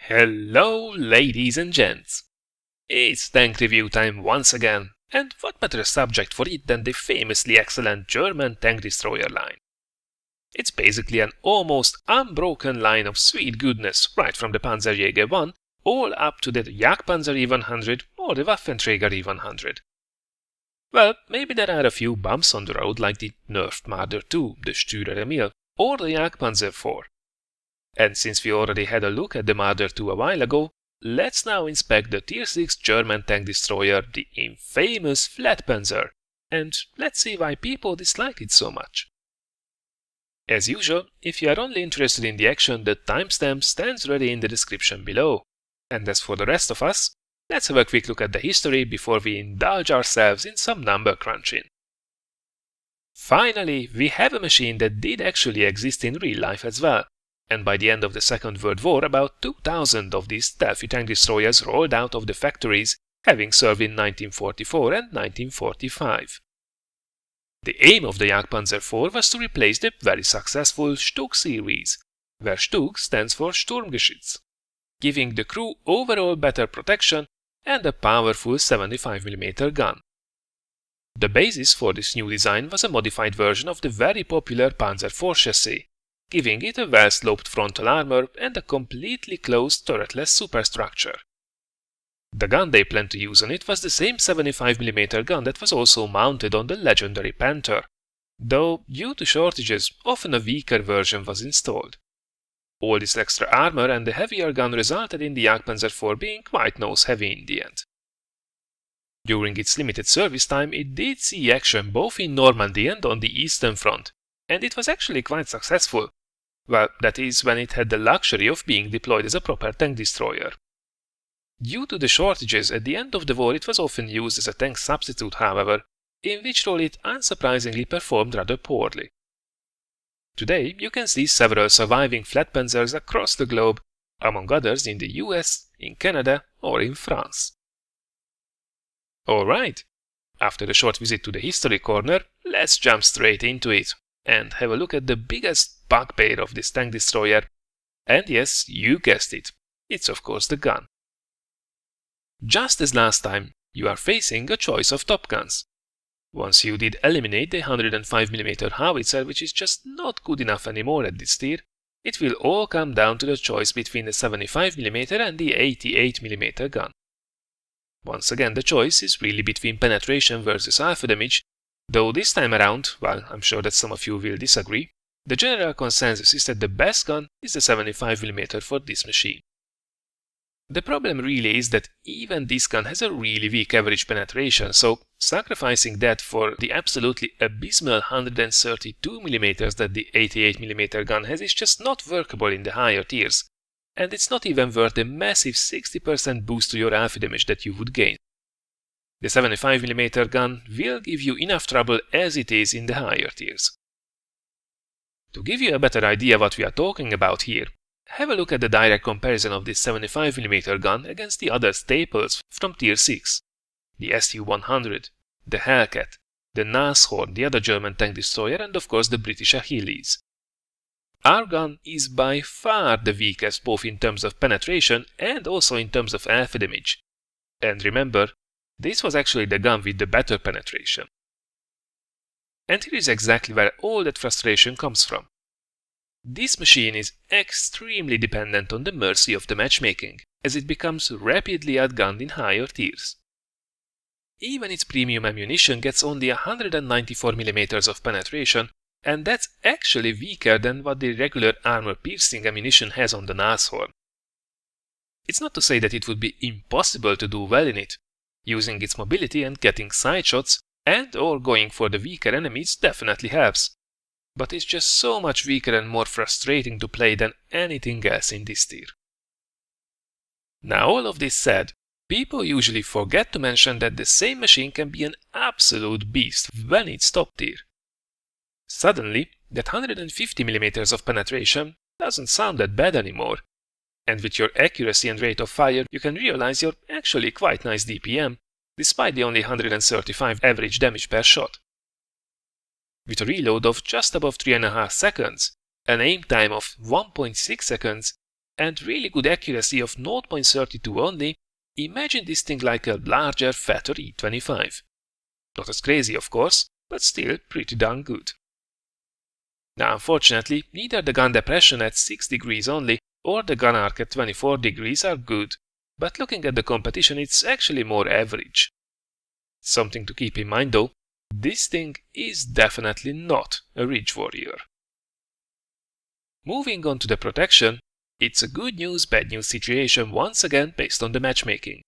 Hello, ladies and gents! It's tank review time once again, and what better subject for it than the famously excellent German tank destroyer line. It's basically an almost unbroken line of sweet goodness right from the Panzerjäger 1 all up to the Jagdpanzer E100 or the Waffenträger E100. Well, maybe there are a few bumps on the road like the nerfed Marder II, the Stürer Emil, or the Jagdpanzer IV. And since we already had a look at the Marder II a while ago, let's now inspect the Tier 6 German tank destroyer, the infamous Flatpanzer, and let's see why people dislike it so much. As usual, if you are only interested in the action, the timestamp stands ready in the description below. And as for the rest of us, let's have a quick look at the history before we indulge ourselves in some number crunching. Finally, we have a machine that did actually exist in real life as well. And by the end of the Second World War, about 2,000 of these stealthy tank destroyers rolled out of the factories, having served in 1944 and 1945. The aim of the Jagdpanzer IV was to replace the very successful Stug series, where Stug stands for Sturmgeschütz, giving the crew overall better protection and a powerful 75mm gun. The basis for this new design was a modified version of the very popular Panzer IV chassis, giving it a well-sloped frontal armor and a completely closed turretless superstructure. The gun they planned to use on it was the same 75mm gun that was also mounted on the legendary Panther, though due to shortages, often a weaker version was installed. All this extra armor and the heavier gun resulted in the Jagdpanzer IV being quite nose-heavy in the end. During its limited service time, it did see action both in Normandy and on the Eastern Front, and it was actually quite successful. Well, that is, when it had the luxury of being deployed as a proper tank destroyer. Due to the shortages at the end of the war, it was often used as a tank substitute, however, in which role it unsurprisingly performed rather poorly. Today, you can see several surviving Flatpanzers across the globe, among others in the US, in Canada, or in France. Alright, after a short visit to the history corner, let's jump straight into it and have a look at the biggest bugbear of this tank destroyer. And yes, you guessed it, it's of course the gun. Just as last time, you are facing a choice of top guns. Once you did eliminate the 105mm howitzer, which is just not good enough anymore at this tier, it will all come down to the choice between the 75mm and the 88mm gun. Once again, the choice is really between penetration versus alpha damage, though this time around, while I'm sure that some of you will disagree, the general consensus is that the best gun is the 75mm for this machine. The problem really is that even this gun has a really weak average penetration, so sacrificing that for the absolutely abysmal 132mm that the 88mm gun has is just not workable in the higher tiers, and it's not even worth the massive 60% boost to your alpha damage that you would gain. The 75mm gun will give you enough trouble as it is in the higher tiers. To give you a better idea what we are talking about here, have a look at the direct comparison of this 75mm gun against the other staples from Tier 6, the Su-100, the Hellcat, the Nashorn, the other German tank destroyer, and of course the British Achilles. Our gun is by far the weakest both in terms of penetration and also in terms of alpha damage. And remember, this was actually the gun with the better penetration. And here is exactly where all that frustration comes from. This machine is extremely dependent on the mercy of the matchmaking, as it becomes rapidly outgunned in higher tiers. Even its premium ammunition gets only 194mm of penetration, and that's actually weaker than what the regular armor-piercing ammunition has on the Nashorn. It's not to say that it would be impossible to do well in it. Using its mobility and getting side shots and or going for the weaker enemies definitely helps. But it's just so much weaker and more frustrating to play than anything else in this tier. Now all of this said, people usually forget to mention that the same machine can be an absolute beast when it's top tier. Suddenly, that 150mm of penetration doesn't sound that bad anymore, and with your accuracy and rate of fire you can realize you're actually quite nice DPM, despite the only 135 average damage per shot. With a reload of just above 3.5 seconds, an aim time of 1.6 seconds, and really good accuracy of 0.32 only, imagine this thing like a larger, fatter E25. Not as crazy, of course, but still pretty darn good. Now, unfortunately, neither the gun depression at 6 degrees only or the gun arc at 24 degrees are good, but looking at the competition, it's actually more average. Something to keep in mind though, this thing is definitely not a Ridge Warrior. Moving on to the protection, it's a good news, bad news situation once again based on the matchmaking.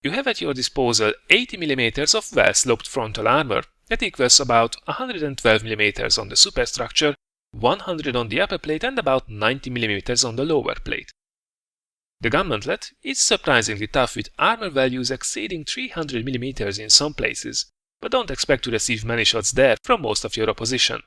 You have at your disposal 80mm of well-sloped frontal armor that equals about 112mm on the superstructure, 100 on the upper plate and about 90mm on the lower plate. The gun mantlet is surprisingly tough with armor values exceeding 300mm in some places, but don't expect to receive many shots there from most of your opposition.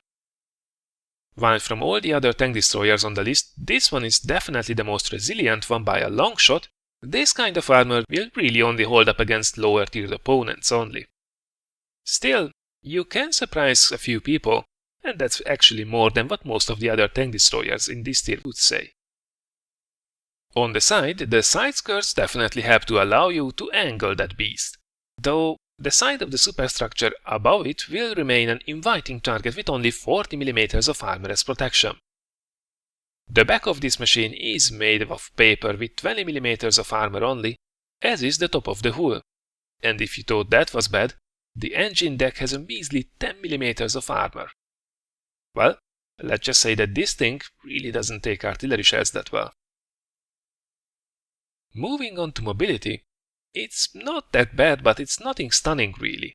While from all the other tank destroyers on the list, this one is definitely the most resilient one by a long shot, this kind of armor will really only hold up against lower tiered opponents only. Still, you can surprise a few people, and that's actually more than what most of the other tank destroyers in this tier would say. On the side skirts definitely help to allow you to angle that beast, though the side of the superstructure above it will remain an inviting target with only 40mm of armor as protection. The back of this machine is made of paper with 20mm of armor only, as is the top of the hull, and if you thought that was bad, the engine deck has a measly 10mm of armor. Well, let's just say that this thing really doesn't take artillery shells that well. Moving on to mobility, it's not that bad, but it's nothing stunning really.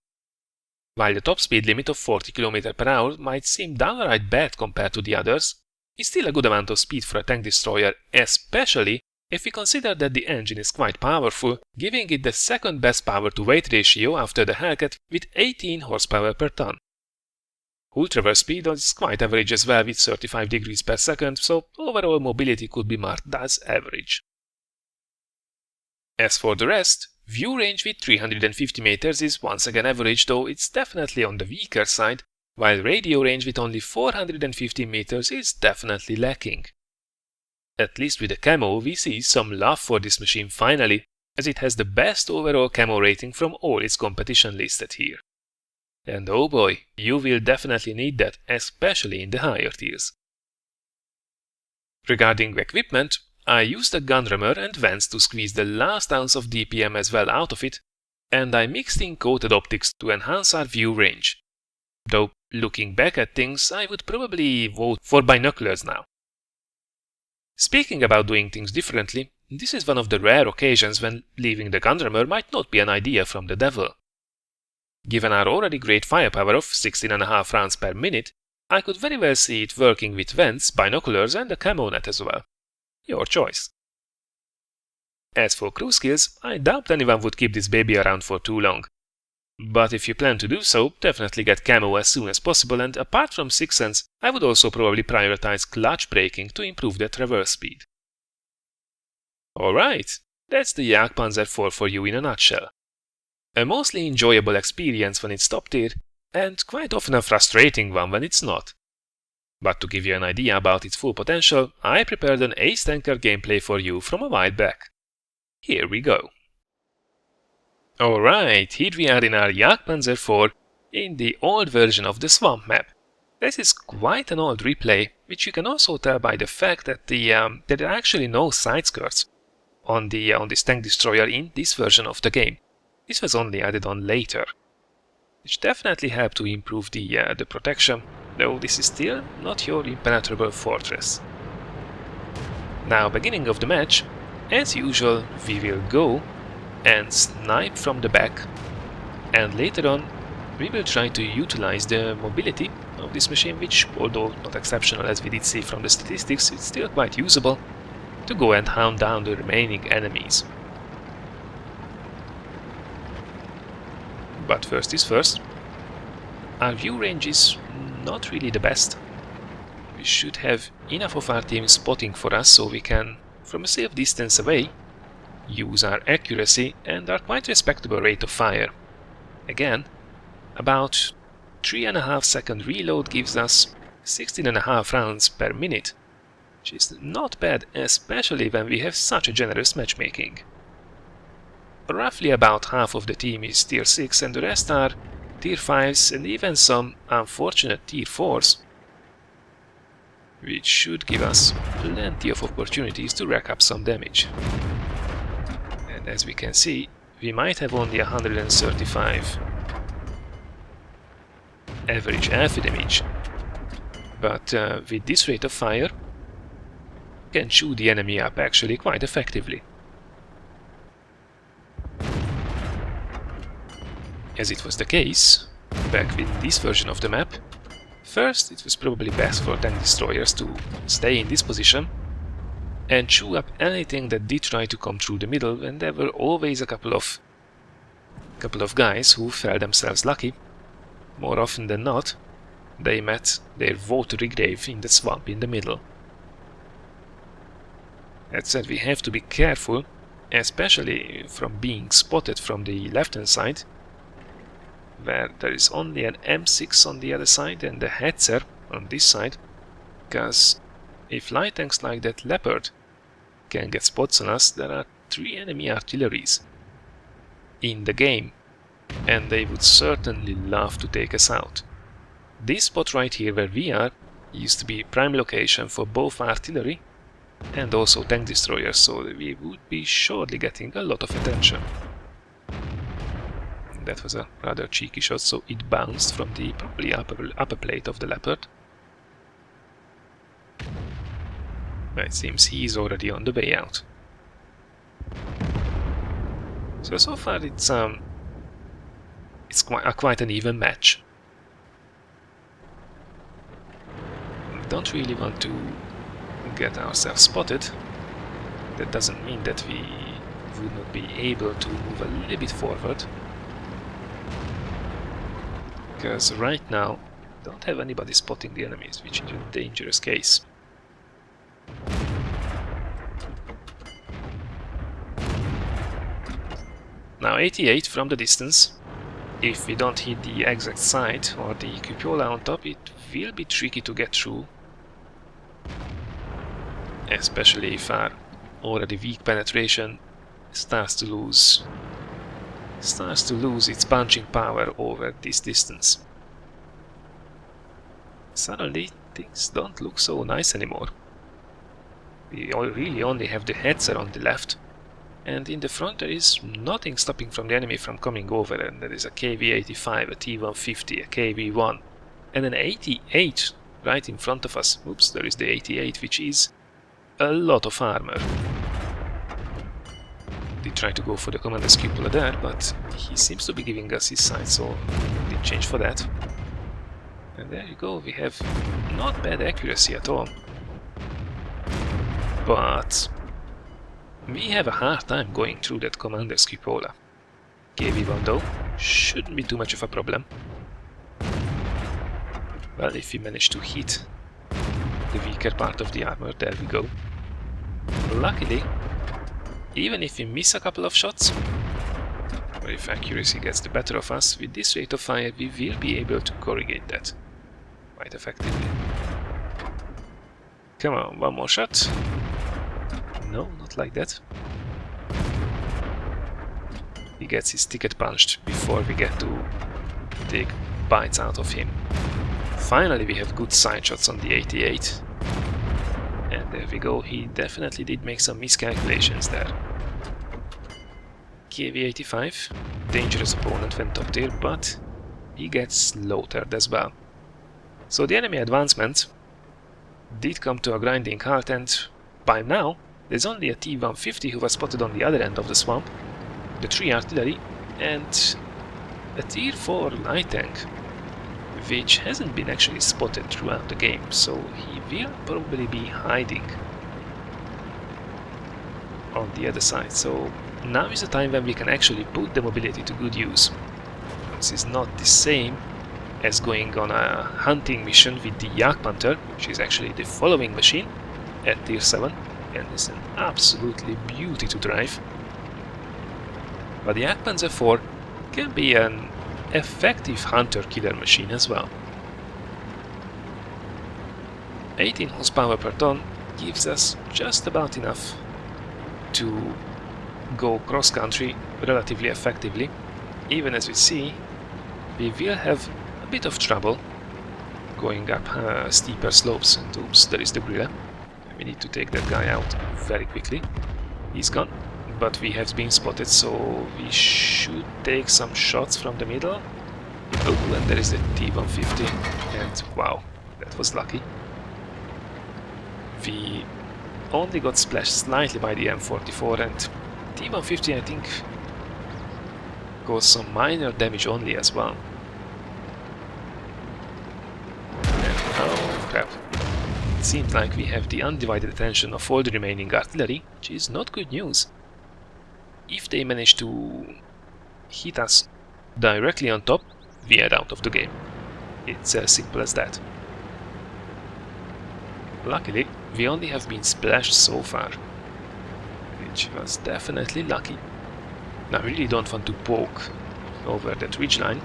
While the top speed limit of 40 km/h might seem downright bad compared to the others, it's still a good amount of speed for a tank destroyer, especially if we consider that the engine is quite powerful, giving it the second best power to weight ratio after the Hellcat with 18 horsepower per ton. Hull traverse speed is quite average as well with 35 degrees per second, so overall mobility could be marked as average. As for the rest, view range with 350 meters is once again average, though it's definitely on the weaker side, while radio range with only 450 meters is definitely lacking. At least with the camo, we see some love for this machine finally, as it has the best overall camo rating from all its competition listed here. And oh boy, you will definitely need that, especially in the higher tiers. Regarding equipment, I used a gun rammer and vents to squeeze the last ounce of DPM as well out of it, and I mixed in coated optics to enhance our view range. Though, looking back at things, I would probably vote for binoculars now. Speaking about doing things differently, this is one of the rare occasions when leaving the gun rammer might not be an idea from the devil. Given our already great firepower of 16.5 rounds per minute, I could very well see it working with vents, binoculars and a camo net as well. Your choice. As for crew skills, I doubt anyone would keep this baby around for too long. But if you plan to do so, definitely get camo as soon as possible, and apart from 6 Sense, I would also probably prioritize clutch braking to improve the traverse speed. Alright, that's the Jagdpanzer IV for you in a nutshell. A mostly enjoyable experience when it's top tier, and quite often a frustrating one when it's not. But to give you an idea about its full potential, I prepared an Ace Tanker gameplay for you from a while back. Here we go. Alright, here we are in our Jagdpanzer IV in the old version of the Swamp map. This is quite an old replay, which you can also tell by the fact that there are actually no side skirts on this tank destroyer in this version of the game. This was only added on later, which definitely helped to improve the protection, though this is still not your impenetrable fortress. Now, beginning of the match, as usual, we will go and snipe from the back, and later on we will try to utilize the mobility of this machine, which, although not exceptional as we did see from the statistics, it's still quite usable, to go and hound down the remaining enemies. But first is first, our view range is not really the best. We should have enough of our team spotting for us so we can, from a safe distance away, use our accuracy and our quite respectable rate of fire. Again, about 3.5 second reload gives us 16.5 rounds per minute, which is not bad, especially when we have such a generous matchmaking. Roughly about half of the team is tier 6 and the rest are tier 5s and even some unfortunate tier 4s, which should give us plenty of opportunities to rack up some damage. And as we can see, we might have only 135 average alpha damage, but with this rate of fire, we can chew the enemy up actually quite effectively. As it was the case back with this version of the map, first it was probably best for tank destroyers to stay in this position and chew up anything that did try to come through the middle, and there were always a couple of guys who felt themselves lucky. More often than not, they met their watery grave in the swamp in the middle. That said, we have to be careful, especially from being spotted from the left-hand side, where there is only an M6 on the other side and a Hetzer on this side, because if light tanks like that Leopard can get spots on us, there are 3 enemy artilleries in the game, and they would certainly love to take us out. This spot right here where we are used to be prime location for both artillery and also tank destroyers, so we would be surely getting a lot of attention. That was a rather cheeky shot, so it bounced from the probably upper plate of the Leopard. But it seems he is already on the way out. So far it's quite an even match. We don't really want to get ourselves spotted. That doesn't mean that we would not be able to move a little bit forward, because right now don't have anybody spotting the enemies, which is a dangerous case. Now 88 from the distance. If we don't hit the exact side or the cupola on top, it will be tricky to get through, especially if our already weak penetration starts to lose its punching power over this distance. Suddenly things don't look so nice anymore. We really only have the Hetzer on the left, and in the front there is nothing stopping from the enemy from coming over, and there is a KV-85, a T-150, a KV-1 and an 88 right in front of us. Oops, there is the 88, which is a lot of armor. Did try to go for the commander's cupola there, but he seems to be giving us his side, so did change for that. And there you go, we have not bad accuracy at all. But we have a hard time going through that commander's cupola. KV-1 though shouldn't be too much of a problem. Well, if we manage to hit the weaker part of the armor, there we go. Luckily, even if we miss a couple of shots, or if accuracy gets the better of us, with this rate of fire we will be able to corrugate that quite effectively. Come on, one more shot. No, not like that. He gets his ticket punched before we get to take bites out of him. Finally we have good side shots on the 88. And there we go, he definitely did make some miscalculations there. KV-85, dangerous opponent when top tier, but he gets slaughtered as well. So the enemy advancement did come to a grinding halt, and by now there's only a T-150 who was spotted on the other end of the swamp, the 3 artillery, and a tier 4 light tank, which hasn't been actually spotted throughout the game, so he will probably be hiding on the other side. So now is the time when we can actually put the mobility to good use. This is not the same as going on a hunting mission with the Jagdpanzer, which is actually the following machine at tier 7, and is an absolutely beauty to drive. But the Jagdpanzer IV can be an effective hunter-killer machine as well. 18 horsepower per ton gives us just about enough to go cross-country relatively effectively. Even as we see, we will have a bit of trouble going up steeper slopes. And oops, there is the gorilla. We need to take that guy out very quickly. He's gone, but we have been spotted, so we should take some shots from the middle. Oh, and there is the T-150, and wow, that was lucky. We only got splashed slightly by the M44, and T-150 I think caused some minor damage only as well. And oh crap. It seems like we have the undivided attention of all the remaining artillery, which is not good news. If they manage to hit us directly on top, we are out of the game. It's as simple as that. Luckily, we only have been splashed so far, which was definitely lucky. Now, I really don't want to poke over that ridgeline,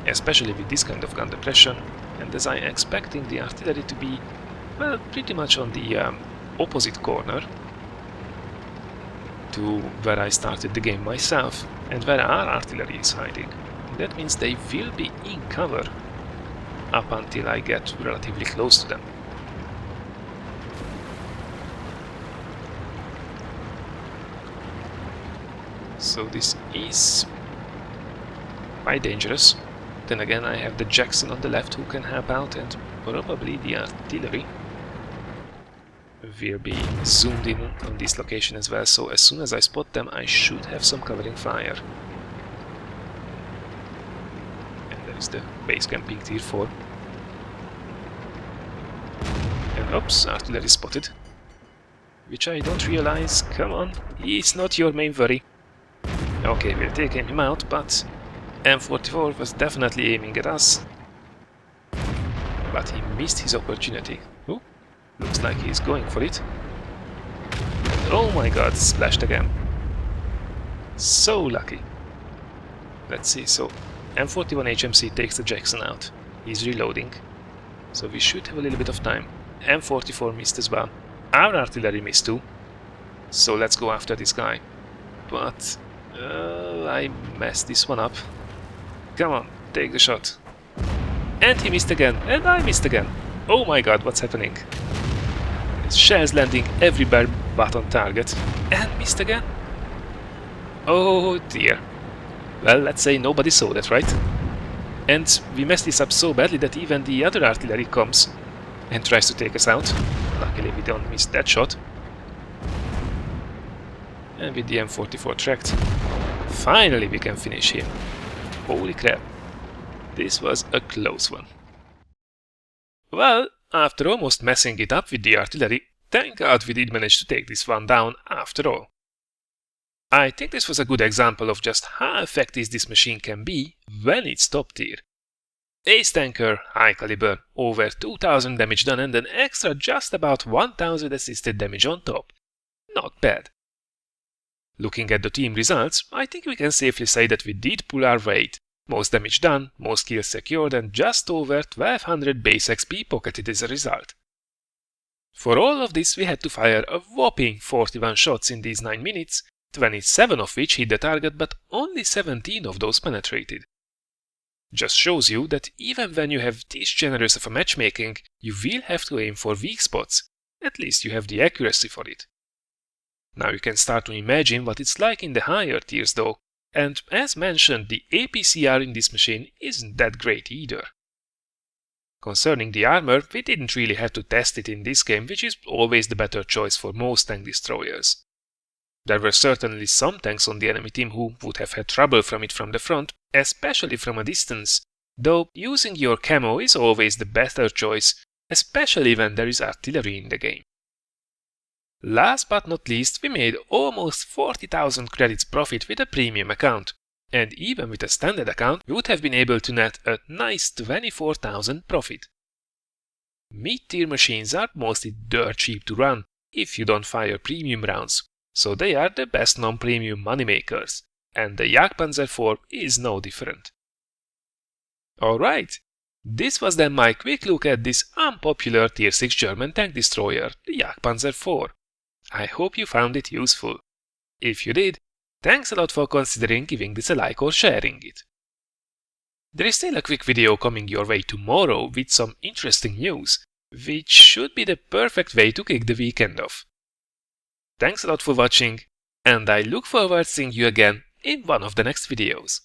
especially with this kind of gun depression, and as I'm expecting the artillery to be, well, pretty much on the opposite corner to where I started the game myself, and where our artillery is hiding. That means they will be in cover up until I get relatively close to them. So this is quite dangerous. Then again, I have the Jackson on the left who can help out, and probably the artillery will be zoomed in on this location as well, so as soon as I spot them I should have some covering fire. And there is the base camping Tier 4. And oops, artillery spotted. Which I don't realize. Come on, it's not your main worry. Okay, we're taking him out, but M44 was definitely aiming at us. But he missed his opportunity. Ooh, looks like he's going for it. Oh my god, splashed again. So lucky. Let's see, so M41 HMC takes the Jackson out. He's reloading, so we should have a little bit of time. M44 missed as well. Our artillery missed too. So let's go after this guy. But I messed this one up. Come on, take the shot. And he missed again, and I missed again. Oh my god, what's happening? Shells landing everywhere but on target. And missed again. Oh dear. Well, let's say nobody saw that, right? And we messed this up so badly that even the other artillery comes and tries to take us out. Luckily we don't miss that shot. And with the M44 tracked, finally we can finish him. Holy crap. This was a close one. Well, after almost messing it up with the artillery, thank God we did manage to take this one down after all. I think this was a good example of just how effective this machine can be when it's top tier. Ace tanker, high caliber, over 2000 damage done and an extra just about 1000 assisted damage on top. Not bad. Looking at the team results, I think we can safely say that we did pull our weight. Most damage done, most kills secured, and just over 1200 base XP pocketed as a result. For all of this we had to fire a whopping 41 shots in these 9 minutes, 27 of which hit the target, but only 17 of those penetrated. Just shows you that even when you have this generous of a matchmaking, you will have to aim for weak spots. At least you have the accuracy for it. Now you can start to imagine what it's like in the higher tiers though, and as mentioned, the APCR in this machine isn't that great either. Concerning the armor, we didn't really have to test it in this game, which is always the better choice for most tank destroyers. There were certainly some tanks on the enemy team who would have had trouble from it from the front, especially from a distance, though using your camo is always the better choice, especially when there is artillery in the game. Last but not least, we made almost 40,000 credits profit with a premium account, and even with a standard account we would have been able to net a nice 24,000 profit. Mid-tier machines are mostly dirt cheap to run if you don't fire premium rounds, so they are the best non-premium moneymakers, and the Jagdpanzer IV is no different. Alright, This was then my quick look at this unpopular Tier 6 German tank destroyer, the Jagdpanzer IV. I hope you found it useful. If you did, thanks a lot for considering giving this a like or sharing it. There is still a quick video coming your way tomorrow with some interesting news, which should be the perfect way to kick the weekend off. Thanks a lot for watching, and I look forward to seeing you again in one of the next videos.